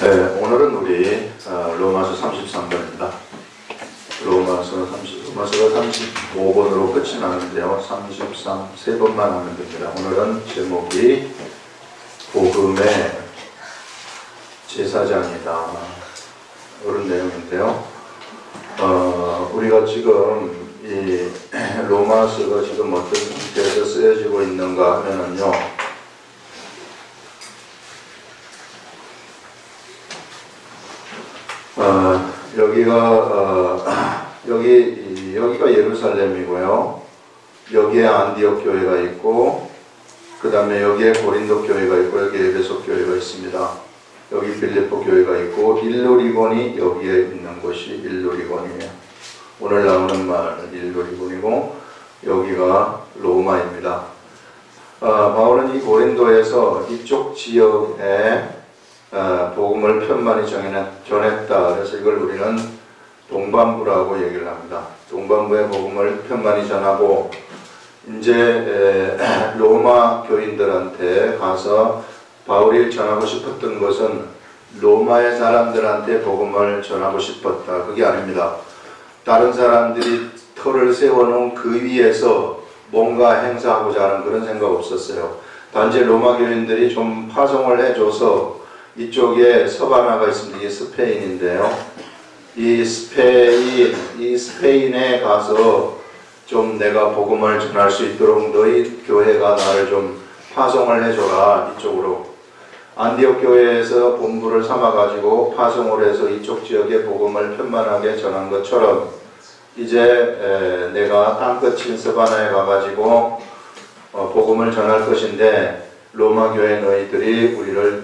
네, 오늘은 우리 로마서 33번입니다. 로마서가 35번으로 끝이 나는데요. 33, 세 번만 하면 됩니다. 오늘은 제목이 복음의 제사장이다, 이런 내용인데요. 우리가 지금 이 로마서가 지금 어떤 형태에서 쓰여지고 있는가 하면은요, 여기가 예루살렘이고요. 여기에 안디옥 교회가 있고, 그 다음에 여기에 고린도 교회가 있고, 여기에 에베소 교회가 있습니다. 여기 빌립보 교회가 있고, 일루리곤이 여기에 있는 곳이 일루리곤이에요. 오늘 나오는 말은 일루리곤이고, 여기가 로마입니다. 바울은 이 고린도에서 이쪽 지역에 복음을 편만히 전했다. 그래서 이걸 우리는 동반부라고 얘기를 합니다. 동반부의 복음을 편만히 전하고, 이제 로마 교인들한테 가서 바울이 전하고 싶었던 것은 로마의 사람들한테 복음을 전하고 싶었다, 그게 아닙니다. 다른 사람들이 터를 세워놓은 그 위에서 뭔가 행사하고자 하는 그런 생각 없었어요. 단지 로마 교인들이 좀 파송을 해줘서, 이쪽에 서바나가 있습니다. 이게 스페인인데요. 이 스페인에 가서 좀 내가 복음을 전할 수 있도록 너희 교회가 나를 좀 파송을 해줘라, 이쪽으로. 안디옥 교회에서 본부를 삼아가지고 파송을 해서 이쪽 지역에 복음을 편만하게 전한 것처럼, 이제 내가 땅끝인 서바나에 가가지고 복음을 전할 것인데, 로마 교회 너희들이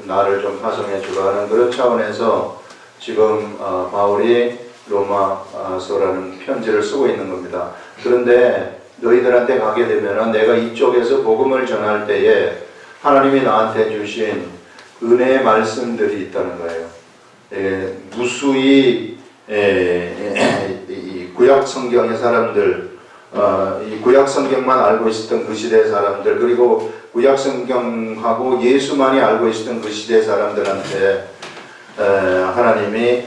나를 좀 파송해 주라 하는 그런 차원에서 지금 바울이 로마서라는 편지를 쓰고 있는 겁니다. 그런데 너희들한테 가게 되면은 내가 이쪽에서 복음을 전할 때에 하나님이 나한테 주신 은혜의 말씀들이 있다는 거예요. 무수히 이 구약 성경의 사람들, 이 구약 성경만 알고 있었던 그 시대의 사람들, 그리고 구약 성경하고 예수만이 알고 있었던 그 시대의 사람들한테 하나님이,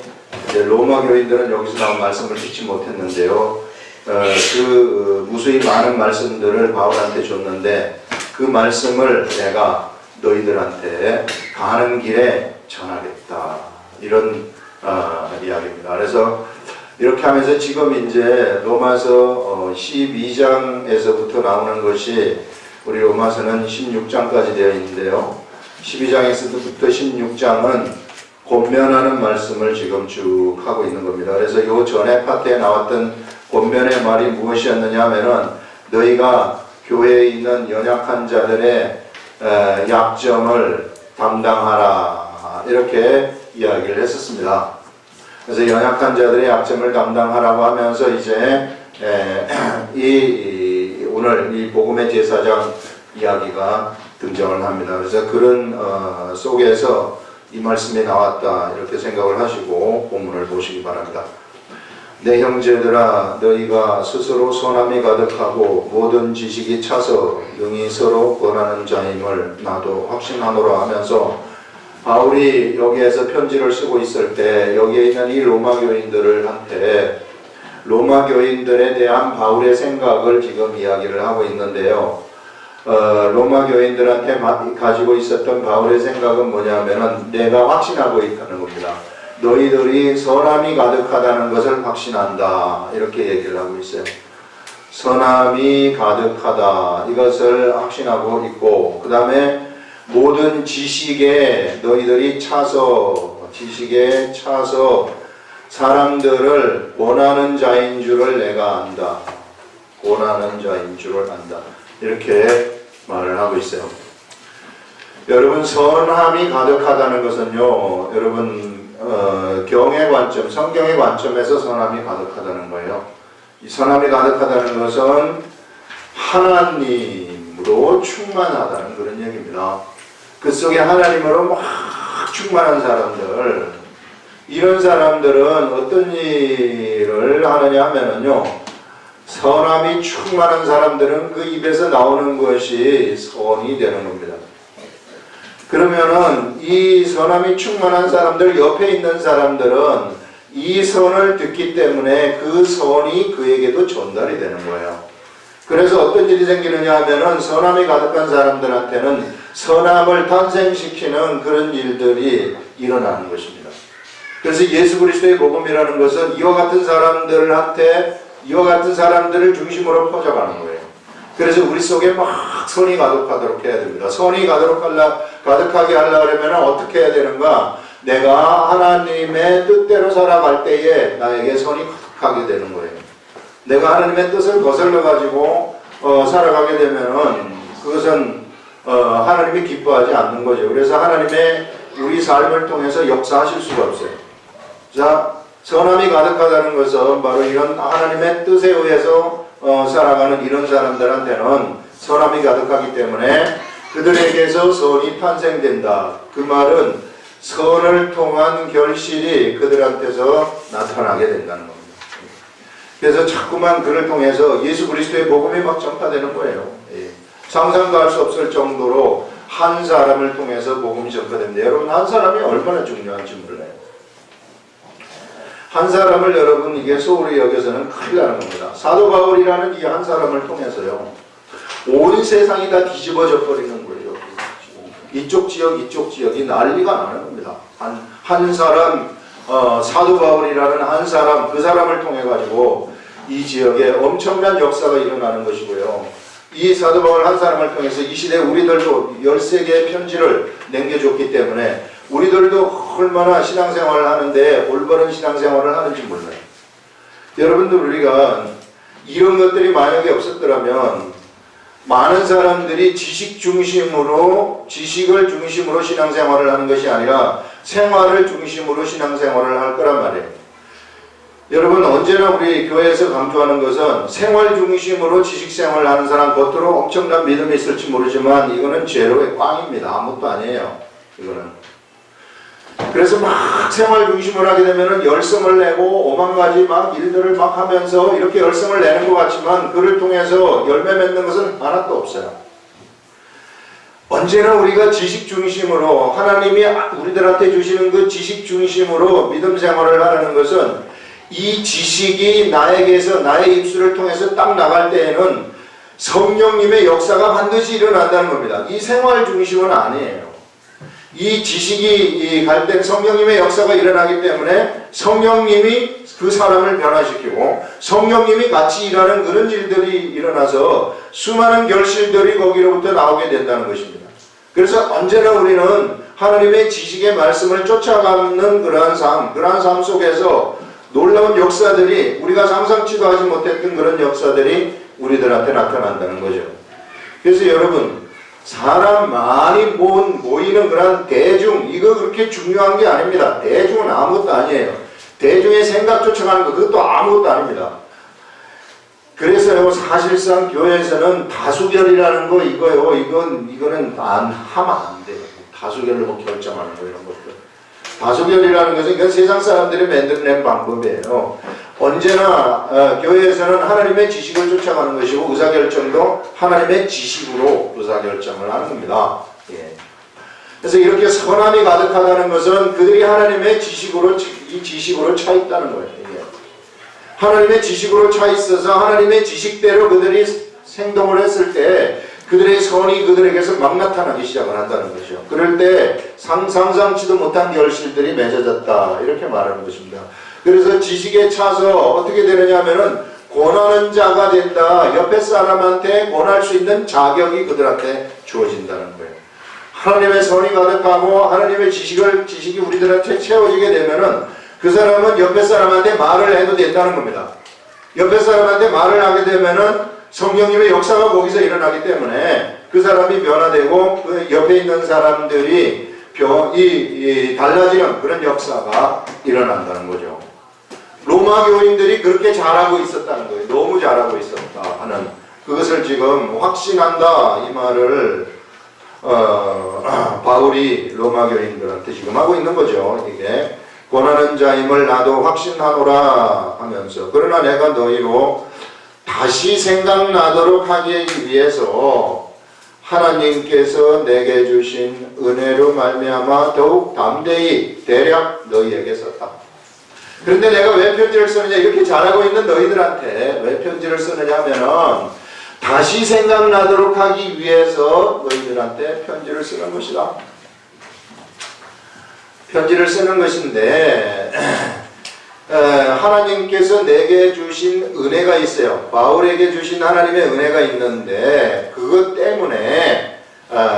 이제 로마 교인들은 여기서 나온 말씀을 듣지 못했는데요, 그 무수히 많은 말씀들을 바울한테 줬는데, 그 말씀을 내가 너희들한테 가는 길에 전하겠다, 이런 이야기입니다. 그래서 이렇게 하면서 지금 이제 로마서 12장에서부터 나오는 것이, 우리 로마서는 16장까지 되어 있는데요, 12장에서부터 16장은 권면하는 말씀을 지금 쭉 하고 있는 겁니다. 그래서 요 전에 파트에 나왔던 권면의 말이 무엇이었느냐 하면은, 너희가 교회에 있는 연약한 자들의 약점을 담당하라, 이렇게 이야기를 했었습니다. 그래서 연약한 자들의 약점을 담당하라고 하면서, 이제 오늘 이 복음의 제사장 이야기가 등장을 합니다. 그래서 그런 속에서 이 말씀이 나왔다, 이렇게 생각을 하시고 본문을 보시기 바랍니다. 내 형제들아, 너희가 스스로 선함이 가득하고 모든 지식이 차서 능히 서로 권하는 자임을 나도 확신하노라 하면서, 바울이 여기에서 편지를 쓰고 있을 때 여기에 있는 이 로마 교인들한테 로마 교인들에 대한 바울의 생각을 지금 이야기를 하고 있는데요. 로마 교인들한테 가지고 있었던 바울의 생각은 뭐냐면은, 내가 확신하고 있다는 겁니다. 너희들이 선함이 가득하다는 것을 확신한다, 이렇게 얘기를 하고 있어요. 선함이 가득하다, 이것을 확신하고 있고, 그 다음에 모든 지식에 너희들이 지식에 차서 사람들을 권하는 자인 줄을 내가 안다. 권하는 자인 줄을 안다, 이렇게 말을 하고 있어요. 여러분, 선함이 가득하다는 것은요, 여러분 경의 관점, 성경의 관점에서 선함이 가득하다는 거예요. 이 선함이 가득하다는 것은 하나님으로 충만하다는 그런 얘기입니다. 그 속에 하나님으로 막 충만한 사람들, 이런 사람들은 어떤 일을 하느냐 하면은요, 선함이 충만한 사람들은 그 입에서 나오는 것이 선이 되는 겁니다. 그러면은 이 선함이 충만한 사람들, 옆에 있는 사람들은 이 선을 듣기 때문에 그 선이 그에게도 전달이 되는 거예요. 그래서 어떤 일이 생기느냐 하면은 선함이 가득한 사람들한테는 선함을 탄생시키는 그런 일들이 일어나는 것입니다. 그래서 예수 그리스도의 복음이라는 것은 이와 같은 사람들한테 이와 같은 사람들을 중심으로 퍼져가는 거예요. 그래서 우리 속에 막 선이 가득하도록 해야 됩니다. 선이 가득하게 하려면 어떻게 해야 되는가? 내가 하나님의 뜻대로 살아갈 때에 나에게 선이 가득하게 되는 거예요. 내가 하나님의 뜻을 거슬러 가지고 살아가게 되면은 그것은 하나님이 기뻐하지 않는 거죠. 그래서 하나님의 우리 삶을 통해서 역사하실 수가 없어요. 자, 선함이 가득하다는 것은 바로 이런 하나님의 뜻에 의해서 살아가는 이런 사람들한테는 선함이 가득하기 때문에 그들에게서 선이 탄생된다. 그 말은 선을 통한 결실이 그들한테서 나타나게 된다는 겁니다. 그래서 자꾸만 그를 통해서 예수 그리스도의 복음이 막 전파되는 거예요. 상상도 할 수 없을 정도로 한 사람을 통해서 복음이 전파됩니다. 여러분, 한 사람이 얼마나 중요한지 몰라요. 한 사람을 여러분 이게 소홀히 여겨서는 큰일 나는 겁니다. 사도 바울이라는 이 한 사람을 통해서요, 온 세상이 다 뒤집어져 버리는 거예요. 이쪽 지역이 난리가 나는 겁니다. 한 사람, 사도 바울이라는 한 사람, 그 사람을 통해 가지고 이 지역에 엄청난 역사가 일어나는 것이고요. 이 사도 바울 한 사람을 통해서 이 시대에 우리들도 13개의 편지를 남겨줬기 때문에 우리들도 얼마나 신앙생활을 하는데 올바른 신앙생활을 하는지 몰라요. 여러분들, 우리가 이런 것들이 만약에 없었더라면 많은 사람들이 지식을 중심으로 신앙생활을 하는 것이 아니라 생활을 중심으로 신앙생활을 할 거란 말이에요. 여러분, 언제나 우리 교회에서 강조하는 것은 생활 중심으로 지식생활을 하는 사람, 겉으로 엄청난 믿음이 있을지 모르지만 이거는 제로의 꽝입니다. 아무것도 아니에요. 이거는. 그래서 막 생활 중심으로 하게 되면은 열성을 내고 오만 가지 막 일들을 막 하면서 이렇게 열성을 내는 것 같지만 그를 통해서 열매 맺는 것은 하나도 없어요. 언제나 우리가 지식 중심으로, 하나님이 우리들한테 주시는 그 지식 중심으로 믿음 생활을 하라는 것은 이 지식이 나에게서, 나의 입술을 통해서 딱 나갈 때에는 성령님의 역사가 반드시 일어난다는 겁니다. 이 생활 중심은 아니에요. 이 지식이 갈 때는 성령님의 역사가 일어나기 때문에 성령님이 그 사람을 변화시키고 성령님이 같이 일하는 그런 일들이 일어나서 수많은 결실들이 거기로부터 나오게 된다는 것입니다. 그래서 언제나 우리는 하나님의 지식의 말씀을 쫓아가는 그러한 삶 속에서 놀라운 역사들이, 우리가 상상치도 하지 못했던 그런 역사들이 우리들한테 나타난다는 거죠. 그래서 여러분, 사람 많이 모이는 그런 대중, 이거 그렇게 중요한 게 아닙니다. 대중은 아무것도 아니에요. 대중의 생각 쫓아가는 거, 그것도 아무것도 아닙니다. 그래서요, 사실상 교회에서는 다수결이라는 거, 이거는 하면 안 돼요. 다수결로 뭐 결정하는 거, 이런 것들. 다수결이라는 것은 이건 세상 사람들이 만들어낸 방법이에요. 언제나 교회에서는 하나님의 지식을 쫓아가는 것이고 의사결정도 하나님의 지식으로 의사결정을 하는 겁니다. 예. 그래서 이렇게 선함이 가득하다는 것은 그들이 하나님의 지식으로 차 있다는 거예요. 예. 하나님의 지식으로 차 있어서 하나님의 지식대로 그들이 행동을 했을 때 그들의 선이 그들에게서 막 나타나기 시작을 한다는 것이죠. 그럴 때 상상치도 못한 결실들이 맺어졌다, 이렇게 말하는 것입니다. 그래서 지식에 차서 어떻게 되느냐 하면은 권하는 자가 된다. 옆에 사람한테 권할 수 있는 자격이 그들한테 주어진다는 거예요. 하나님의 선이 가득하고 하나님의 지식이 우리들한테 채워지게 되면은 그 사람은 옆에 사람한테 말을 해도 된다는 겁니다. 옆에 사람한테 말을 하게 되면은 성령님의 역사가 거기서 일어나기 때문에 그 사람이 변화되고 그 옆에 있는 사람들이 달라지는 그런 역사가 일어난다는 거죠. 로마 교인들이 그렇게 잘하고 있었다는 거예요. 너무 잘하고 있었다 하는, 그것을 지금 확신한다, 이 말을 바울이 로마 교인들한테 지금 하고 있는 거죠. 이게 권하는 자임을 나도 확신하노라 하면서, 그러나 내가 너희로 다시 생각나도록 하기 위해서 하나님께서 내게 주신 은혜로 말미암아 더욱 담대히 대략 너희에게 썼다. 그런데 내가 왜 편지를 쓰느냐, 이렇게 잘하고 있는 너희들한테 왜 편지를 쓰느냐 하면은 다시 생각나도록 하기 위해서 너희들한테 편지를 쓰는 것이다. 편지를 쓰는 것인데 하나님께서 내게 주신 은혜가 있어요. 바울에게 주신 하나님의 은혜가 있는데 그것 때문에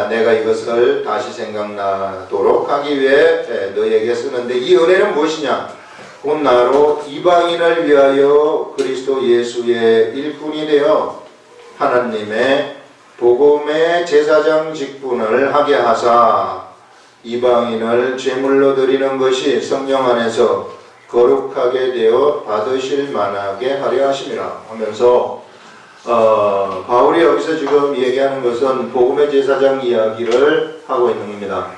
내가 이것을 다시 생각나도록 하기 위해 너희에게 쓰는데, 이 은혜는 무엇이냐? 곧 나로 이방인을 위하여 그리스도 예수의 일꾼이 되어 하나님의 복음의 제사장 직분을 하게 하사 이방인을 제물로 드리는 것이 성령 안에서 거룩하게 되어 받으실 만하게 하려 하심이라 하면서 바울이 여기서 지금 얘기하는 것은 복음의 제사장 이야기를 하고 있는 겁니다.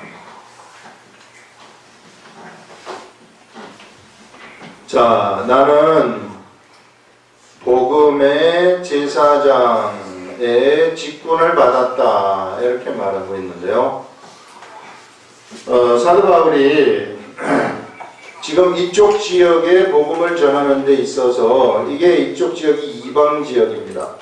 자, 나는 복음의 제사장의 직분을 받았다, 이렇게 말하고 있는데요. 사도 바울이 지금 이쪽 지역에 복음을 전하는 데 있어서, 이게 이쪽 지역이 이방 지역입니다.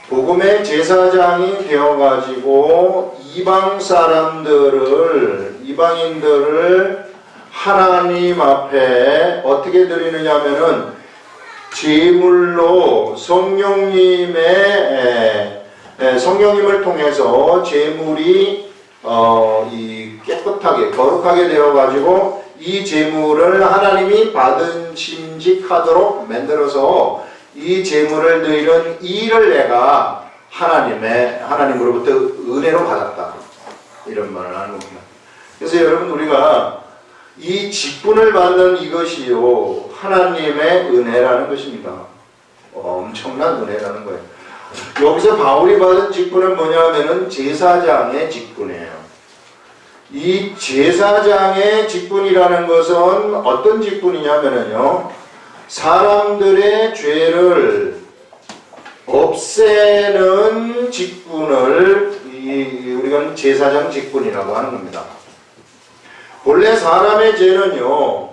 복음의 제사장이 되어가지고 이방 사람들을, 이방인들을 하나님 앞에 어떻게 드리느냐 하면은 제물로 성령님을 통해서 제물이 이 깨끗하게 거룩하게 되어 가지고 이 제물을 하나님이 받은 심직하도록 만들어서 이 제물을 드리는 일을 내가 하나님으로부터 은혜로 받았다, 이런 말을 하는 겁니다. 그래서 여러분, 우리가 이 직분을 받는 이것이요 하나님의 은혜라는 것입니다. 엄청난 은혜라는 거예요. 여기서 바울이 받은 직분은 뭐냐면은 제사장의 직분이에요. 이 제사장의 직분이라는 것은 어떤 직분이냐면요, 사람들의 죄를 없애는 직분을 우리가 제사장 직분이라고 하는 겁니다. 본래 사람의 죄는요,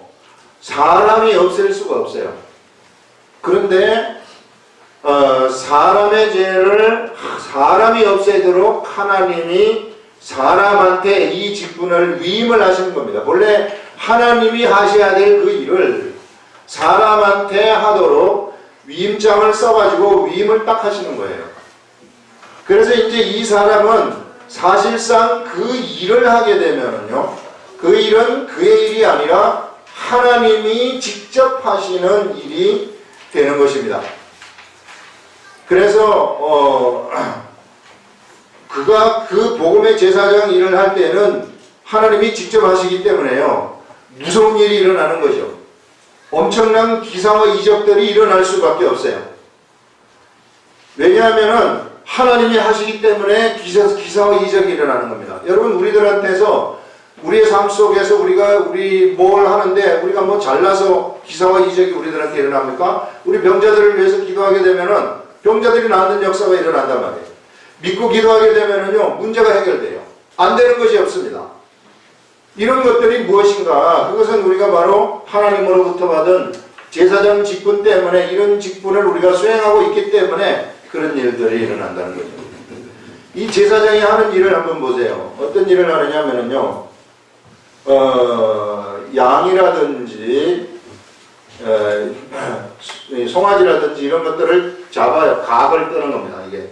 사람이 없앨 수가 없어요. 그런데 사람의 죄를 사람이 없애도록 하나님이 사람한테 이 직분을 위임을 하시는 겁니다. 본래 하나님이 하셔야 될 그 일을 사람한테 하도록 위임장을 써가지고 위임을 딱 하시는 거예요. 그래서 이제 이 사람은 사실상 그 일을 하게 되면은요, 그 일은 그의 일이 아니라 하나님이 직접 하시는 일이 되는 것입니다. 그래서 그가 그 복음의 제사장 일을 할 때는 하나님이 직접 하시기 때문에요, 무서운 일이 일어나는 거죠. 엄청난 기사와 이적들이 일어날 수밖에 없어요. 왜냐하면은 하나님이 하시기 때문에 기사와 이적이 일어나는 겁니다. 여러분, 우리들한테서 우리의 삶 속에서 우리 뭘 하는데 우리가 뭐 잘나서 기사와 이적이 우리들한테 일어납니까? 우리 병자들을 위해서 기도하게 되면은 병자들이 낫는 역사가 일어난단 말이에요. 믿고 기도하게 되면은요, 문제가 해결돼요. 안 되는 것이 없습니다. 이런 것들이 무엇인가? 그것은 우리가 바로 하나님으로부터 받은 제사장 직분 때문에, 이런 직분을 우리가 수행하고 있기 때문에 그런 일들이 일어난다는 거죠. 이 제사장이 하는 일을 한번 보세요. 어떤 일을 하느냐면요, 양이라든지 송아지라든지 이런 것들을 잡아요. 각을 뜨는 겁니다. 이게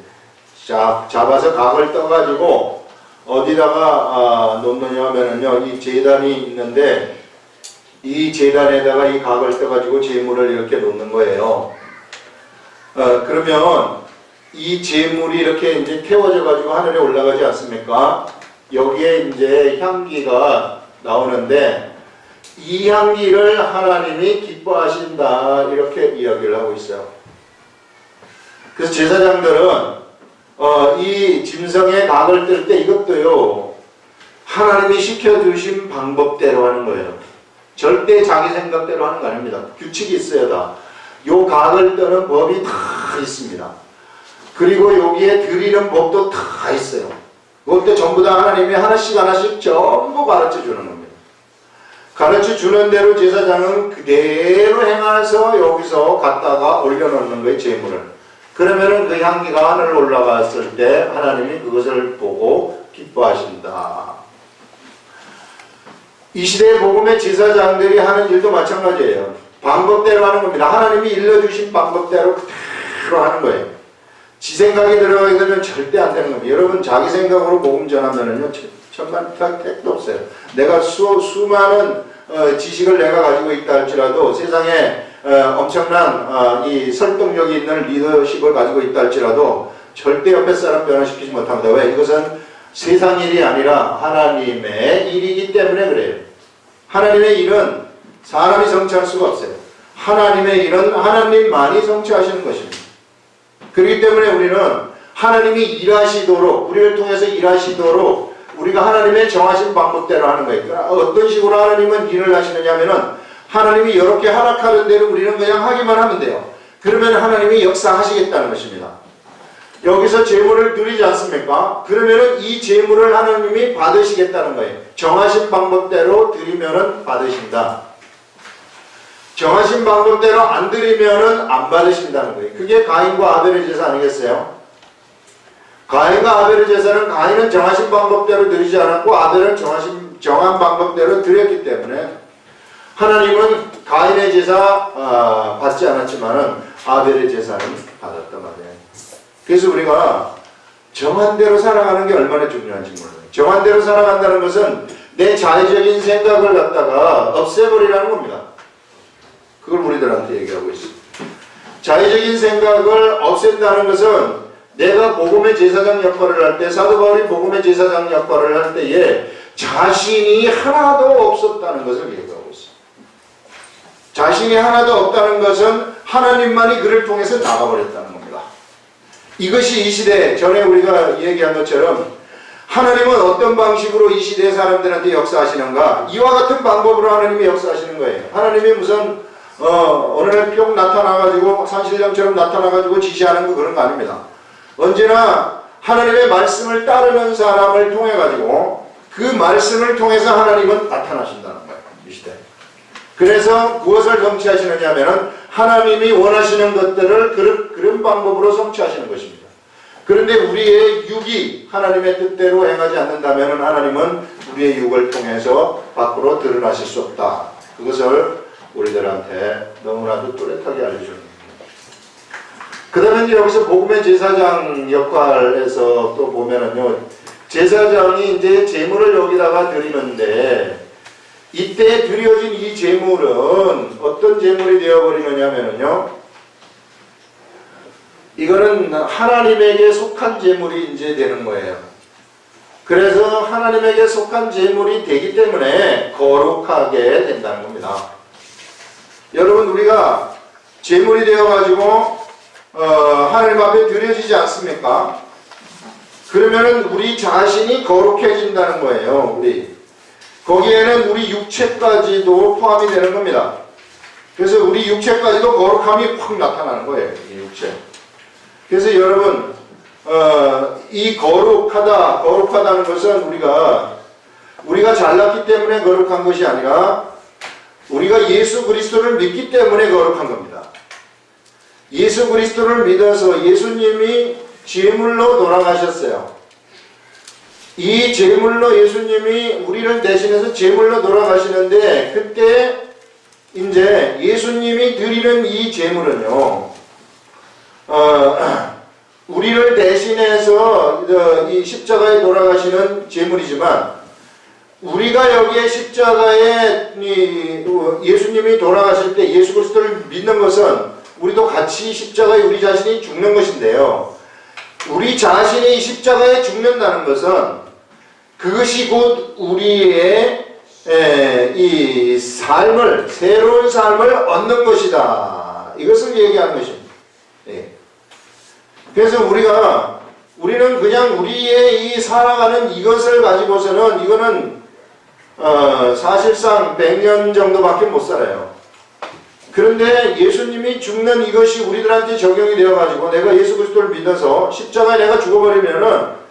잡아서 각을 떠가지고 어디다가 놓느냐 하면은요, 이 제단이 있는데 이 제단에다가 이 각을 떠가지고 제물을 이렇게 놓는 거예요. 그러면 이 제물이 이렇게 이제 태워져 가지고 하늘에 올라가지 않습니까? 여기에 이제 향기가 나오는데 이 향기를 하나님이 기뻐하신다, 이렇게 이야기를 하고 있어요. 그래서 제사장들은 이 짐승의 각을 뜰 때 이것도요, 하나님이 시켜주신 방법대로 하는 거예요. 절대 자기 생각대로 하는 거 아닙니다. 규칙이 있어야 다. 요 각을 뜨는 법이 다 있습니다. 그리고 여기에 드리는 법도 다 있어요. 그것도 전부 다 하나님이 하나씩 하나씩 전부 가르쳐 주는 겁니다. 가르쳐 주는 대로 제사장은 그대로 행해서 여기서 갖다가 올려놓는 거예요, 제물을. 그러면은 그 향기가 하늘 올라갔을 때 하나님이 그것을 보고 기뻐하신다. 이 시대의 복음의 제사장들이 하는 일도 마찬가지예요. 방법대로 하는 겁니다. 하나님이 일러주신 방법대로 그대로 하는 거예요. 지 생각이 들어가게 되면 절대 안 되는 겁니다. 여러분 자기 생각으로 복음 전하면은요 천만 택도 없어요. 내가 수많은 지식을 내가 가지고 있다 할지라도 세상에 엄청난 이 설득력이 있는 리더십을 가지고 있다 할지라도 절대 옆에 사람 변화시키지 못합니다. 왜? 이것은 세상 일이 아니라 하나님의 일이기 때문에 그래요. 하나님의 일은 사람이 성취할 수가 없어요. 하나님의 일은 하나님만이 성취하시는 것입니다. 그렇기 때문에 우리는 하나님이 일하시도록, 우리를 통해서 일하시도록 우리가 하나님의 정하신 방법대로 하는 거예요. 어떤 식으로 하나님은 일을 하시느냐 하면은 하나님이 이렇게 허락하는 대로 우리는 그냥 하기만 하면 돼요. 그러면 하나님이 역사하시겠다는 것입니다. 여기서 제물을 드리지 않습니까? 그러면은 이 제물을 하나님이 받으시겠다는 거예요. 정하신 방법대로 드리면은 받으신다. 정하신 방법대로 안 드리면은 안 받으신다는 거예요. 그게 가인과 아벨의 제사 아니겠어요? 가인과 아벨의 제사는 가인은 정하신 방법대로 드리지 않았고 아벨은 정한 방법대로 드렸기 때문에 하나님은 가인의 제사 받지 않았지만은 아벨의 제사는 받았단 말이에요. 그래서 우리가 정한 대로 살아가는 게 얼마나 중요한지 몰라요. 정한 대로 살아간다는 것은 내 자의적인 생각을 갖다가 없애버리라는 겁니다. 그걸 우리들한테 얘기하고 있습니다. 자의적인 생각을 없앤다는 것은 내가 복음의 제사장 역할을 할 때, 사도 바울이 복음의 제사장 역할을 할 때에 자신이 하나도 없었다는 것을 얘기하고 있습니다. 자신이 하나도 없다는 것은 하나님만이 그를 통해서 나가버렸다는 겁니다. 이것이 이 시대 전에 우리가 얘기한 것처럼 하나님은 어떤 방식으로 이 시대 사람들한테 역사하시는가? 이와 같은 방법으로 하나님이 역사하시는 거예요. 하나님이 무슨 어느 날 뿅 나타나가지고 산신령처럼 나타나가지고 지시하는 거 그런 거 아닙니다. 언제나 하나님의 말씀을 따르는 사람을 통해 가지고 그 말씀을 통해서 하나님은 나타나신다는 거예요. 이 시대. 그래서 무엇을 성취하시느냐 하면은 하나님이 원하시는 것들을 그런 방법으로 성취하시는 것입니다. 그런데 우리의 육이 하나님의 뜻대로 행하지 않는다면 하나님은 우리의 육을 통해서 밖으로 드러나실 수 없다. 그것을 우리들한테 너무나도 뚜렷하게 알려주는 겁니다. 그 다음에 여기서 복음의 제사장 역할에서 또 보면은요, 제사장이 이제 제물을 여기다가 드리는데 이때 드려진 이 제물은 어떤 제물이 되어버리느냐면요, 이거는 하나님에게 속한 제물이 이제 되는 거예요. 그래서 하나님에게 속한 제물이 되기 때문에 거룩하게 된다는 겁니다. 여러분 우리가 제물이 되어가지고 하나님 앞에 드려지지 않습니까? 그러면은 우리 자신이 거룩해진다는 거예요. 거기에는 우리 육체까지도 포함이 되는 겁니다. 그래서 우리 육체까지도 거룩함이 확 나타나는 거예요. 이 육체. 그래서 여러분 이 거룩하다는 것은 우리가 잘났기 때문에 거룩한 것이 아니라 우리가 예수 그리스도를 믿기 때문에 거룩한 겁니다. 예수 그리스도를 믿어서 예수님이 제물로 돌아가셨어요. 이 제물로 예수님이 우리를 대신해서 제물로 돌아가시는데 그때 이제 예수님이 드리는 이 제물은요, 우리를 대신해서 이 십자가에 돌아가시는 제물이지만 우리가 여기에 십자가에 예수님이 돌아가실 때 예수 그리스도를 믿는 것은 우리도 같이 십자가에 우리 자신이 죽는 것인데요. 우리 자신이 십자가에 죽는다는 것은 그것이 곧 우리의 이 삶을, 새로운 삶을 얻는 것이다. 이것을 얘기하는 것입니다. 예. 그래서 우리는 그냥 우리의 이 살아가는 이것을 가지고서는 이거는 사실상 100년 정도밖에 못 살아요. 그런데 예수님이 죽는 이것이 우리들한테 적용이 되어가지고 내가 예수 그리스도를 믿어서 십자가에 내가 죽어버리면은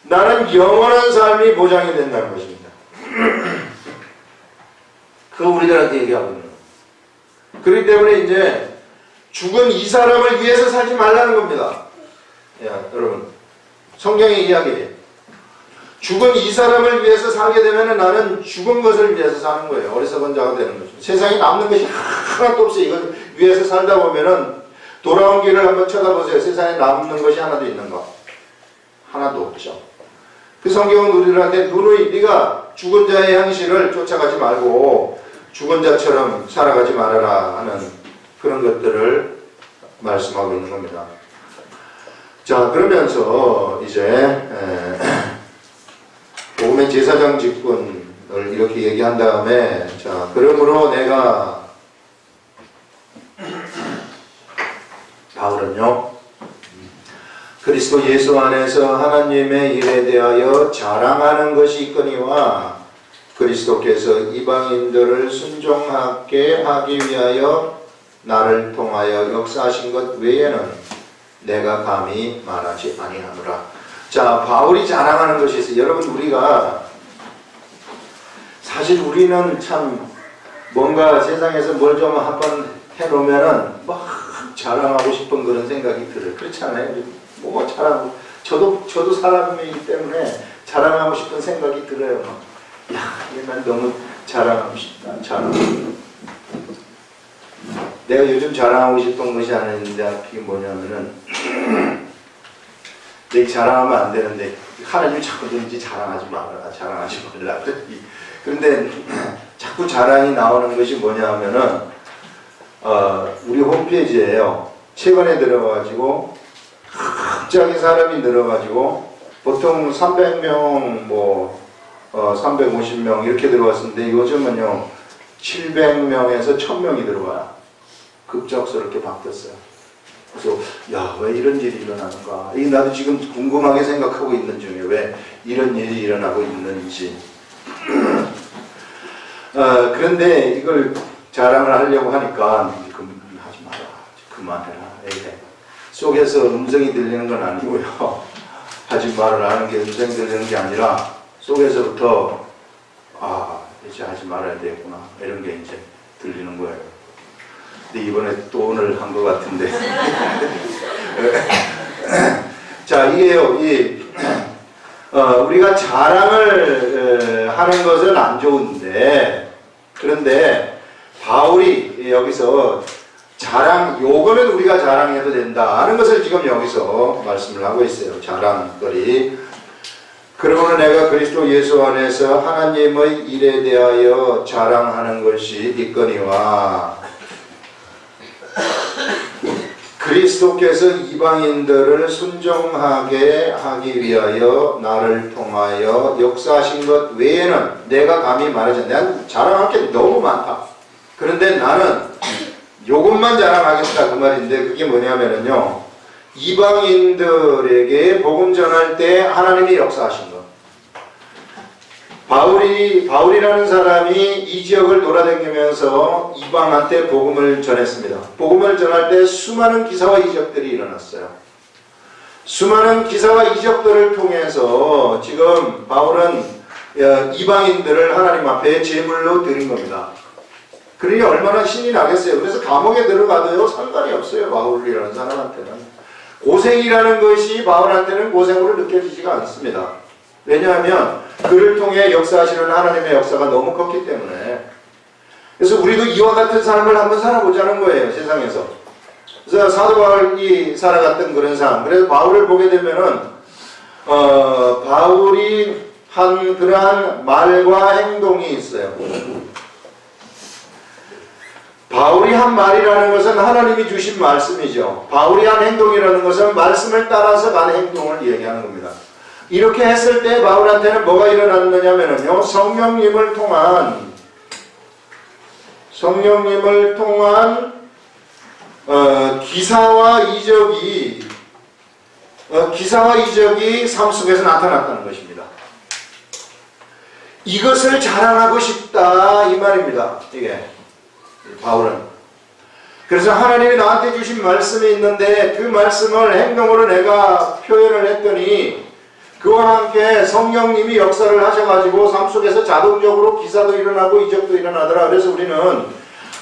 나는 영원한 삶이 보장이 된다는 것입니다. 그거 우리들한테 얘기하고 있는 거예요. 그렇기 때문에 이제 죽은 이 사람을 위해서 살지 말라는 겁니다. 야, 여러분, 성경의 이야기예요. 죽은 이 사람을 위해서 살게 되면 나는 죽은 것을 위해서 사는 거예요. 어리석은 자가 되는 거죠. 세상에 남는 것이 하나도 없어요. 이걸 위해서 살다 보면은 돌아온 길을 한번 쳐다보세요. 세상에 남는 것이 하나도 있는가? 하나도 없죠. 그 성경은 우리들한테 누누이 네가 죽은 자의 형식을 쫓아가지 말고 죽은 자처럼 살아가지 말아라 하는 그런 것들을 말씀하고 있는 겁니다. 자, 그러면서 이제 복음의 제사장 직분을 이렇게 얘기한 다음에, 자, 그러므로 내가, 바울은요, 그리스도 예수 안에서 하나님의 일에 대하여 자랑하는 것이 있거니와 그리스도께서 이방인들을 순종하게 하기 위하여 나를 통하여 역사하신 것 외에는 내가 감히 말하지 아니하노라. 자, 바울이 자랑하는 것이 있어요. 여러분, 우리가 사실 우리는 참 뭔가 세상에서 뭘 좀 한번 해놓으면은 막 자랑하고 싶은 그런 생각이 들어요. 그렇지 않아요? 뭐 자랑, 저도 사람이기 때문에 자랑하고 싶은 생각이 들어요. 야, 난 너무 자랑하고 싶다. 내가 요즘 자랑하고 싶은 것이 하나 있는데 그게 뭐냐면은 내가 자랑하면 안 되는데 하나님이 자꾸든지 자랑하지 말라. 그런데 자꾸 자랑이 나오는 것이 뭐냐면은 우리 홈페이지에요. 최근에 들어가지고 갑자기 사람이 늘어가지고 보통 300명 350명 이렇게 들어왔었는데 요즘은요 700명에서 1000명이 들어와요. 급작스럽게 바뀌었어요. 그래서 야, 왜 이런 일이 일어나는가? 이 나도 지금 궁금하게 생각하고 있는 중에 왜 이런 일이 일어나고 있는지. 그런데 이걸 자랑을 하려고 하니까 하지 마라, 그만해라. 속에서 음성이 들리는 건 아니고요. 하지 말아라 하는 게 음성이 들리는 게 아니라 속에서부터 이제 하지 말아야 되겠구나 이런 게 이제 들리는 거예요. 근데 이번에 또 오늘 한 것 같은데. 자, 이게요, 우리가 자랑을 하는 것은 안 좋은데, 그런데 바울이 여기서 요거는 우리가 자랑해도 된다 하는 것을 지금 여기서 말씀을 하고 있어요. 자랑거리. 그러므로 내가 그리스도 예수 안에서 하나님의 일에 대하여 자랑하는 것이 있거니와 그리스도께서 이방인들을 순종하게 하기 위하여 나를 통하여 역사하신 것 외에는 내가 감히 말하지 난 자랑할 게 너무 많다. 그런데 나는 요것만 자랑하겠다 그 말인데 그게 뭐냐면요 이방인들에게 복음 전할 때 하나님이 역사하신 것. 바울이라는 사람이 이 지역을 돌아다니면서 이방한테 복음을 전했습니다. 복음을 전할 때 수많은 기사와 이적들이 일어났어요. 수많은 기사와 이적들을 통해서 지금 바울은 이방인들을 하나님 앞에 제물로 드린 겁니다. 그러니 얼마나 신이 나겠어요. 그래서 감옥에 들어가도요 상관이 없어요. 바울이라는 사람한테는. 고생이라는 것이 바울한테는 고생으로 느껴지지가 않습니다. 왜냐하면 그를 통해 역사하시는 하나님의 역사가 너무 컸기 때문에. 그래서 우리도 이와 같은 삶을 한번 살아보자는 거예요. 세상에서. 그래서 사도 바울이 살아갔던 그런 삶. 그래서 바울을 보게 되면은 바울이 한 그러한 말과 행동이 있어요. 바울이 한 말이라는 것은 하나님이 주신 말씀이죠. 바울이 한 행동이라는 것은 말씀을 따라서 간 행동을 얘기하는 겁니다. 이렇게 했을 때 바울한테는 뭐가 일어났느냐면요, 성령님을 통한 기사와 이적이 삶 속에서 나타났다는 것입니다. 이것을 자랑하고 싶다 이 말입니다. 이게 바울은 그래서 하나님이 나한테 주신 말씀이 있는데 그 말씀을 행동으로 내가 표현을 했더니 그와 함께 성령님이 역사를 하셔가지고 삶 속에서 자동적으로 기사도 일어나고 이적도 일어나더라. 그래서 우리는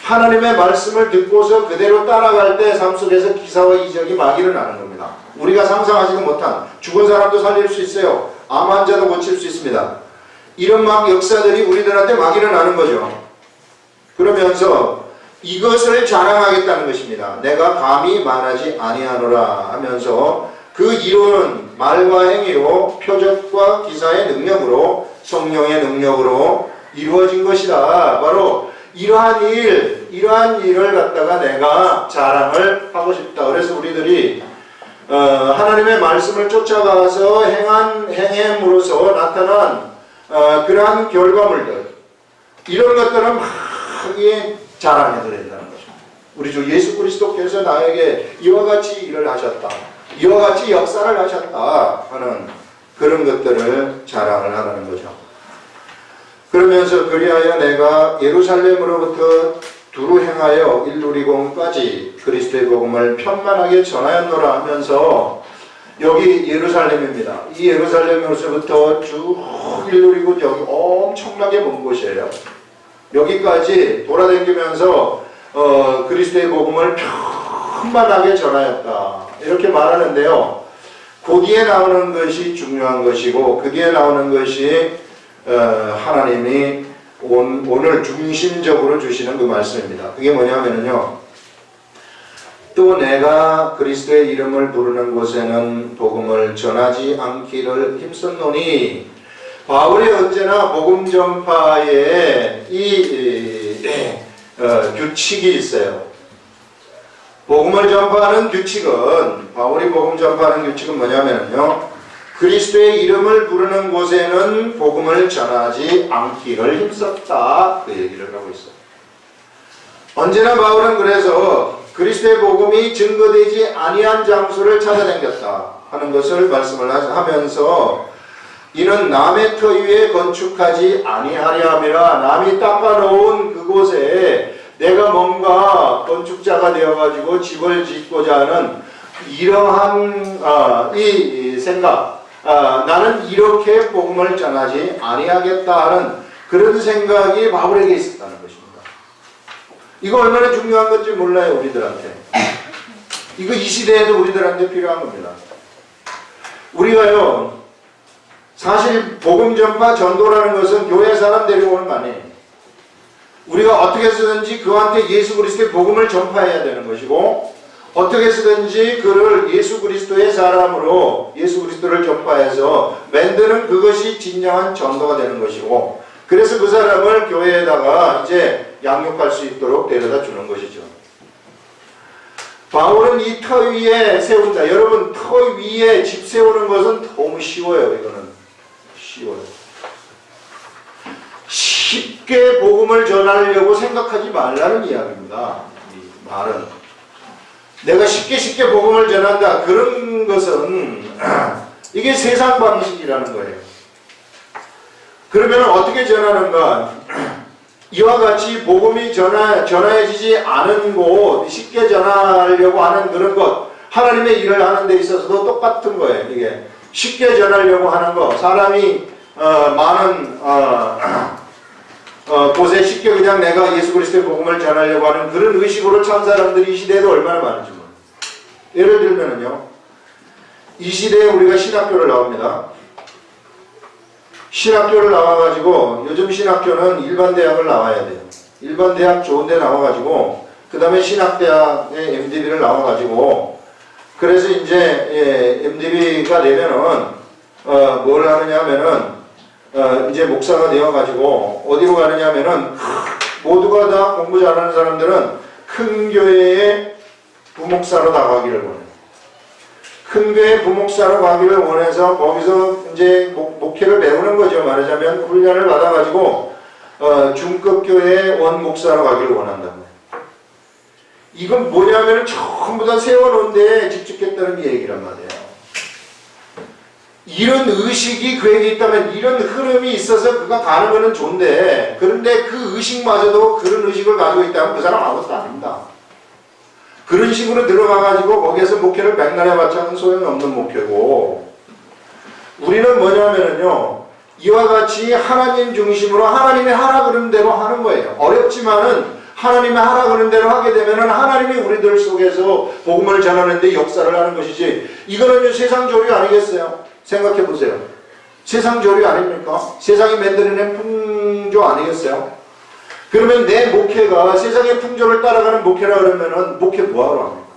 하나님의 말씀을 듣고서 그대로 따라갈 때 삶 속에서 기사와 이적이 막 일어나는 겁니다. 우리가 상상하지도 못한 죽은 사람도 살릴 수 있어요. 암 환자도 고칠 수 있습니다. 이런 막 역사들이 우리들한테 막 일어나는 거죠. 그러면서 이것을 자랑하겠다는 것입니다. 내가 감히 말하지 아니하노라 하면서 그 이론은 말과 행위로 표적과 기사의 능력으로 성령의 능력으로 이루어진 것이다. 바로 이러한 일을 갖다가 내가 자랑을 하고 싶다. 그래서 우리들이 하나님의 말씀을 쫓아가서 행함으로써 나타난 그러한 결과물들 이런 것들은 막 자랑해도 된다는 거죠. 우리 주 예수 그리스도께서 나에게 이와 같이 일을 하셨다. 이와 같이 역사를 하셨다 하는 그런 것들을 자랑을 하라는 거죠. 그러면서 그리하여 내가 예루살렘으로부터 두루 행하여 일루리공까지 그리스도의 복음을 편만하게 전하였노라 하면서 여기 예루살렘입니다. 이 예루살렘으로부터 쭉 일루리고 여기 엄청나게 먼 곳이에요. 여기까지 돌아다니면서 그리스도의 복음을 편만하게 전하였다. 이렇게 말하는데요. 거기에 나오는 것이 중요한 것이고 거기에 나오는 것이 하나님이 오늘 중심적으로 주시는 그 말씀입니다. 그게 뭐냐면요. 또 내가 그리스도의 이름을 부르는 곳에는 복음을 전하지 않기를 힘썼노니 바울이 언제나 복음 전파에 규칙이 있어요. 복음을 전파하는 규칙은 바울이 복음 전파하는 규칙은 뭐냐면요. 그리스도의 이름을 부르는 곳에는 복음을 전하지 않기를 힘썼다. 그 얘기를 하고 있어요. 언제나 바울은 그래서 그리스도의 복음이 증거되지 아니한 장소를 찾아다녔다 하는 것을 말씀을 하면서 이는 남의 터 위에 건축하지 아니하려 함이라. 남이 닦아놓은 그곳에 내가 뭔가 건축자가 되어가지고 집을 짓고자 하는 이러한 이 생각, 나는 이렇게 복음을 전하지 아니하겠다 하는 그런 생각이 바울에게 있었다는 것입니다. 이거 얼마나 중요한 건지 몰라요, 우리들한테. 이거 이 시대에도 우리들한테 필요한 겁니다. 우리가요, 사실 복음 전파 전도라는 것은 교회 사람 데려오는 거 아니에요. 우리가 어떻게 해서든지 그한테 예수 그리스도의 복음을 전파해야 되는 것이고 어떻게 해서든지 그를 예수 그리스도의 사람으로 예수 그리스도를 전파해서 만드는 그것이 진정한 전도가 되는 것이고 그래서 그 사람을 교회에다가 이제 양육할 수 있도록 데려다 주는 것이죠. 바울은 이 터 위에 세운다. 여러분, 터 위에 집 세우는 것은 너무 쉬워요. 이거는 쉬워요. 쉽게 복음을 전하려고 생각하지 말라는 이야기입니다. 이 말은 내가 쉽게 복음을 전한다. 그런 것은 이게 세상 방식이라는 거예요. 그러면 어떻게 전하는가? 이와 같이 복음이 전해지지 않은 곳, 쉽게 전하려고 하는 그런 것, 하나님의 일을 하는 데 있어서도 똑같은 거예요. 이게 쉽게 전하려고 하는 것, 사람이 많은 곳에 쉽게 그냥 내가 예수 그리스도의 복음을 전하려고 하는 그런 의식으로 찬 사람들이 이 시대에도 얼마나 많은지 몰라요. 예를 들면요, 이 시대에 우리가 신학교를 나옵니다. 신학교를 나와가지고 요즘 신학교는 일반 대학을 나와야 돼요. 일반 대학 좋은 데 나와가지고 그 다음에 신학대학의 MDB를 나와가지고 그래서 이제 MDB가 되면은 뭘 하느냐 하면은 이제 목사가 되어가지고 어디로 가느냐 하면은 모두가 다 공부 잘하는 사람들은 큰 교회의 부목사로 나가기를 원해요. 큰 교회 부목사로 가기를 원해서 거기서 이제 목회를 배우는 거죠. 말하자면 훈련을 받아가지고 중급 교회 원목사로 가기를 원한다는 거예요. 이건 뭐냐면 전부 다 세워놓은 데에 집중했다는 얘기란 말이에요. 이런 의식이 그에게 있다면 이런 흐름이 있어서 그가 가는 거는 좋은데 그런데 그 의식마저도 그런 의식을 가지고 있다면 그 사람 아무것도 아닙니다. 그런 식으로 들어가가지고 거기에서 목회를 백날 해봤자는 소용없는 목회고, 우리는 뭐냐면은요, 이와 같이 하나님 중심으로 하나님이 하라 그러는 대로 하는 거예요. 어렵지만은 하나님이 하라 그러는 대로 하게 되면은 하나님이 우리들 속에서 복음을 전하는데 역사를 하는 것이지, 이거는 세상 조류 아니겠어요? 생각해 보세요. 세상 조류 아닙니까? 세상이 만들어낸 풍조 아니겠어요? 그러면 내 목회가 세상의 풍조를 따라가는 목회라 그러면은 목회 뭐하러 합니까?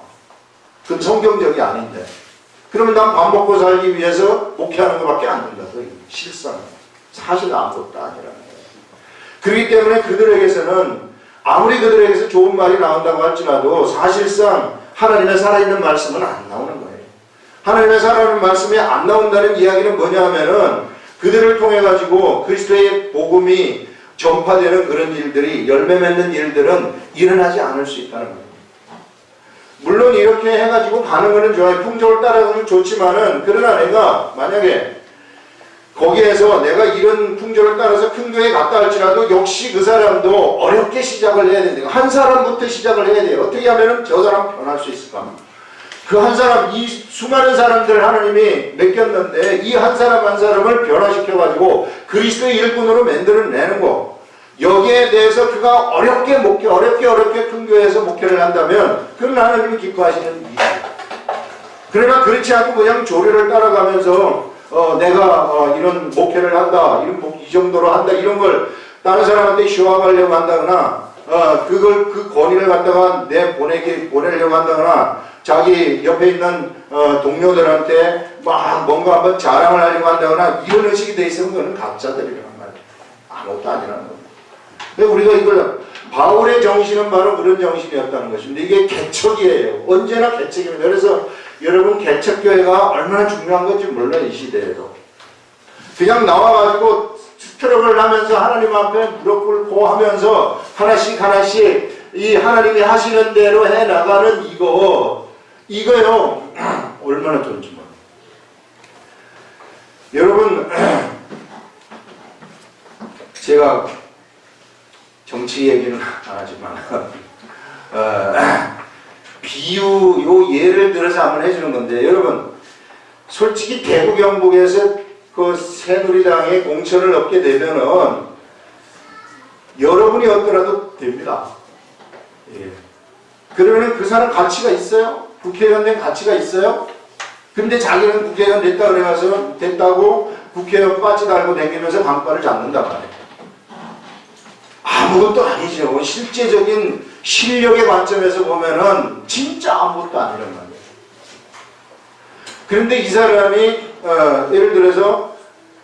그건 성경적이 아닌데. 그러면 난 밥 먹고 살기 위해서 목회하는 것밖에 안 된다. 실상 사실 아무것도 아니라는 거예요. 그렇기 때문에 그들에게서는 아무리 그들에게서 좋은 말이 나온다고 할지라도 사실상 하나님의 살아있는 말씀은 안 나오는 거예요. 하나님의 살아있는 말씀이 안 나온다는 이야기는 뭐냐 하면은 그들을 통해 가지고 그리스도의 복음이 전파되는 그런 일들이, 열매 맺는 일들은 일어나지 않을 수 있다는 거예요. 물론 이렇게 해가지고 가는 거는 좋아요. 풍조를 따라가면 좋지만은, 그러나 내가 만약에 거기에서 내가 이런 풍조를 따라서 큰 교회에 갔다 할지라도 역시 그 사람도 어렵게 시작을 해야 된다. 한 사람부터 시작을 해야 돼요. 어떻게 하면은 저 사람 변할 수 있을까? 그 한 사람, 이 수많은 사람들 하나님이 맡겼는데 이 한 사람 한 사람을 변화시켜가지고 그리스도의 일꾼으로 만들어내는 거, 여기에 대해서 그가 어렵게 큰 교회에서 목회를 한다면 그건 하나님이 기뻐하시는 일이에요. 그러나 그렇지 않고 그냥 조류를 따라가면서 내가 이런 목회를 한다, 이 정도로 한다, 이런 걸 다른 사람한테 쇼하려고 한다거나, 그 권위를 갖다가 보내려고 한다거나, 자기 옆에 있는 동료들한테 막 뭔가 한번 자랑을 하려고 한다거나, 이런 의식이 돼 있으면 그거는 가짜들이란 말이에요. 아무것도 아니라는 겁니다. 근데 우리가 이걸, 바울의 정신은 바로 그런 정신이었다는 것입니다. 이게 개척이에요. 언제나 개척입니다. 그래서 여러분, 개척교회가 얼마나 중요한 건지 몰라요, 이 시대에도. 그냥 나와가지고 스트럭을 하면서 하나님 앞에 무릎 꿇고 하면서 하나씩 이 하나님이 하시는 대로 해 나가는 이거요, 얼마나 좋은지 몰라요. 여러분, 제가 정치 얘기는 안 하지만, 요 예를 들어서 한번 해주는 건데, 여러분, 솔직히 대구 경북에서 그 새누리당에 공천을 얻게 되면은 여러분이 얻더라도 됩니다. 예. 그러면은 그 사람 가치가 있어요? 국회의원 된 가치가 있어요? 근데 자기는 국회의원 됐다고 국회의원 빠지 달고 다니면서 강바를 잡는단 말이에요. 아무것도 아니죠. 실제적인 실력의 관점에서 보면은 진짜 아무것도 아니란 말이에요. 그런데 이 사람이 예를 들어서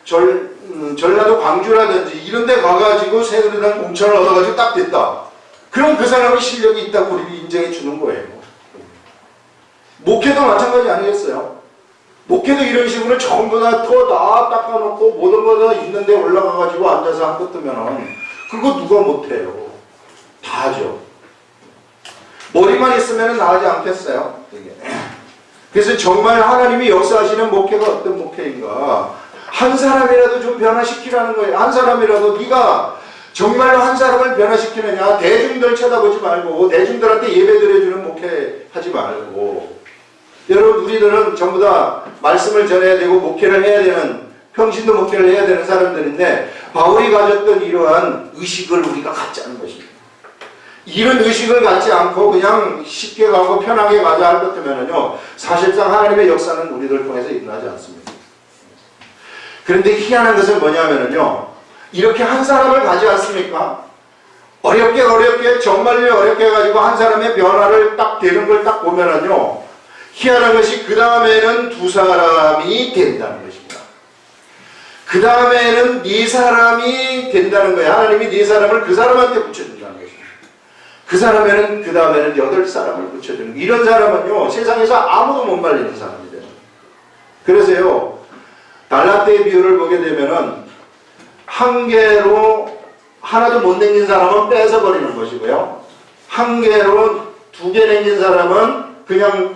전라도 광주라든지 이런 데 가가지고 새누리당 공천을 얻어가지고 딱 됐다. 그럼 그 사람이 실력이 있다고 우리 인정해 주는 거예요. 목회도 마찬가지 아니겠어요? 목회도 이런 식으로 전부 다 닦아놓고 모든 거 다 있는데 올라가가지고 앉아서 한 것 뜨면은 그거 누가 못해요? 다 하죠. 머리만 있으면 나가지 않겠어요? 그래서 정말 하나님이 역사하시는 목회가 어떤 목회인가? 한 사람이라도 좀 변화시키라는 거예요. 한 사람이라도 네가 정말로 한 사람을 변화시키느냐? 대중들 쳐다보지 말고 대중들한테 예배 드려주는 목회 하지 말고, 여러분, 우리들은 전부 다 말씀을 전해야 되고 목회를 해야 되는, 평신도 목회를 해야 되는 사람들인데 바울이 가졌던 이러한 의식을 우리가 갖지 않은 것입니다. 이런 의식을 갖지 않고 그냥 쉽게 가고 편하게 가자 할 것 같으면요, 사실상 하나님의 역사는 우리들 통해서 일어나지 않습니다. 그런데 희한한 것은 뭐냐면요, 이렇게 한 사람을 가지 않습니까? 어렵게 정말로 어렵게 해가지고 한 사람의 변화를 딱 되는 걸 딱 보면은요, 희한한 것이 그 다음에는 두 사람이 된다는 것입니다. 그 다음에는 네 사람이 된다는 거예요. 하나님이 네 사람을 그 사람한테 붙여준다는 것입니다. 그 사람에는 그 다음에는 8사람을 붙여주는, 이런 사람은요 세상에서 아무도 못 말리는 사람이 돼요. 그래서요, 달란트의 비유를 보게 되면은 한 개로 하나도 못 남긴 사람은 뺏어버리는 것이고요, 한 개로 2개 남긴 사람은 그냥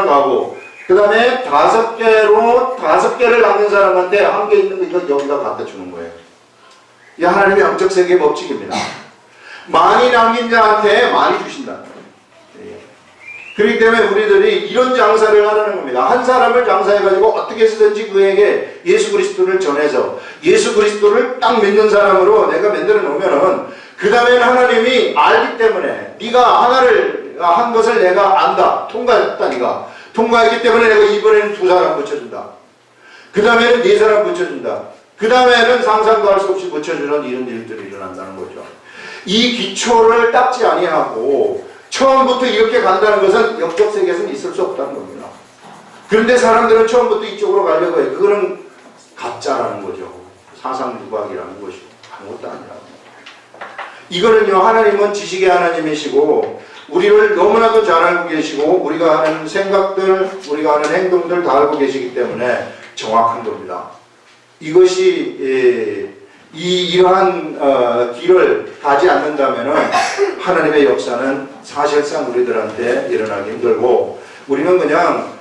가고, 그 다음에 5개로 5개를 남긴 사람한테 한 개 있는 거 이거 여기다 갖다 주는 거예요. 이 하나님의 영적 세계의 법칙입니다. 많이 남긴 자한테 많이 주신다. 그렇기 때문에 우리들이 이런 장사를 하라는 겁니다. 한 사람을 장사해가지고 어떻게 해서든지 그에게 예수 그리스도를 전해서 예수 그리스도를 딱 믿는 사람으로 내가 만들어 놓으면은 그 다음에는 하나님이 알기 때문에 네가 하나를 한 것을 내가 안다. 통과했다. 네가 통과했기 때문에 내가 이번에는 2사람 붙여준다. 그 다음에는 4사람 붙여준다. 그 다음에는 상상도 할 수 없이 붙여주는 이런 일들이 일어난다는 거죠. 이 기초를 닦지 아니하고 처음부터 이렇게 간다는 것은 영적 세계에서는 있을 수 없다는 겁니다. 그런데 사람들은 처음부터 이쪽으로 가려고 해요. 그거는 가짜라는 거죠. 사상누각이라는 것이고 아무것도 아니라는 거예요. 이거는요, 하나님은 지식의 하나님이시고 우리를 너무나도 잘 알고 계시고 우리가 하는 생각들, 우리가 하는 행동들 다 알고 계시기 때문에 정확한 겁니다. 이것이 이러한 길을 가지 않는다면은 하나님의 역사는 사실상 우리들한테 일어나기 힘들고 우리는 그냥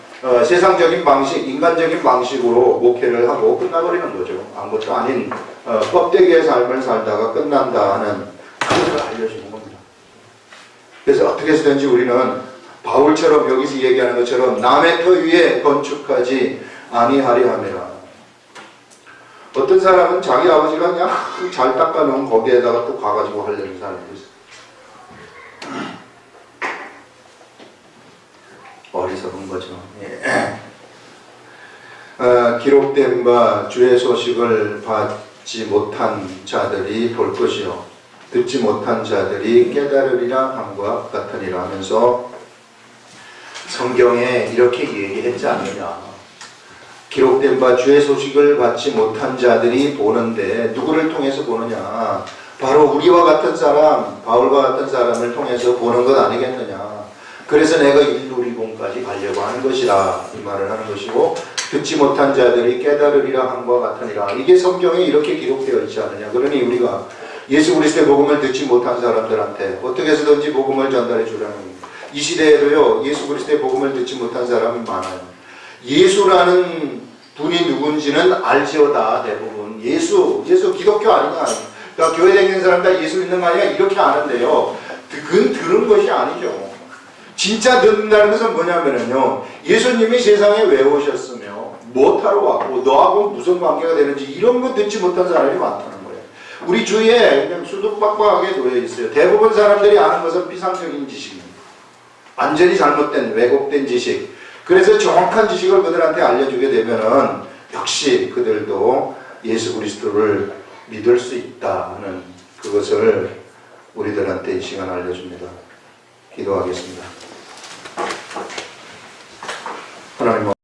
세상적인 방식, 인간적인 방식으로 목회를 하고 끝나버리는 거죠. 아무것도 아닌 껍데기의 삶을 살다가 끝난다 하는 그것을 알려주는 겁니다. 그래서 어떻게 해서든지 우리는 바울처럼 여기서 얘기하는 것처럼 남의 터 위에 건축하지 아니하리 함이라. 어떤 사람은 자기 아버지가 그냥 잘 닦아놓은 거기에다가 또 가가지고 하려는 사람이 있어요. 어리석은 거죠. 예. 기록된 바 주의 소식을 받지 못한 자들이 볼 것이요 듣지 못한 자들이 깨달으리라 함과 같으니라 하면서 성경에 이렇게 얘기했지 않느냐. 기록된 바 주의 소식을 받지 못한 자들이 보는데 누구를 통해서 보느냐. 바로 우리와 같은 사람, 바울과 같은 사람을 통해서 보는 것 아니겠느냐. 그래서 내가 일누리공까지 가려고 하는 것이라 이 말을 하는 것이고 듣지 못한 자들이 깨달으리라 함과 같으니라. 이게 성경에 이렇게 기록되어 있지 않느냐. 그러니 우리가 예수 그리스도의 복음을 듣지 못한 사람들한테 어떻게 해서든지 복음을 전달해 주라는 겁니다. 이 시대에도요, 예수 그리스도의 복음을 듣지 못한 사람이 많아요. 예수라는 분이 누군지는 알지어다. 대부분 예수 기독교 아니냐, 그러니까 교회 다니는 사람 다 예수 믿는 거 아니냐 이렇게 아는데요, 그건 들은 것이 아니죠. 진짜 듣는다는 것은 뭐냐면요, 예수님이 세상에 왜 오셨으며 무엇하러 왔고 너하고 무슨 관계가 되는지 이런 거 듣지 못한 사람이 많다는 거예요. 우리 주위에 그냥 수두빡빡하게 놓여 있어요. 대부분 사람들이 아는 것은 피상적인 지식입니다. 완전히 잘못된 왜곡된 지식. 그래서 정확한 지식을 그들한테 알려주게 되면은 역시 그들도 예수 그리스도를 믿을 수 있다 하는 그것을 우리들한테 이 시간 알려줍니다. 기도하겠습니다. 하나님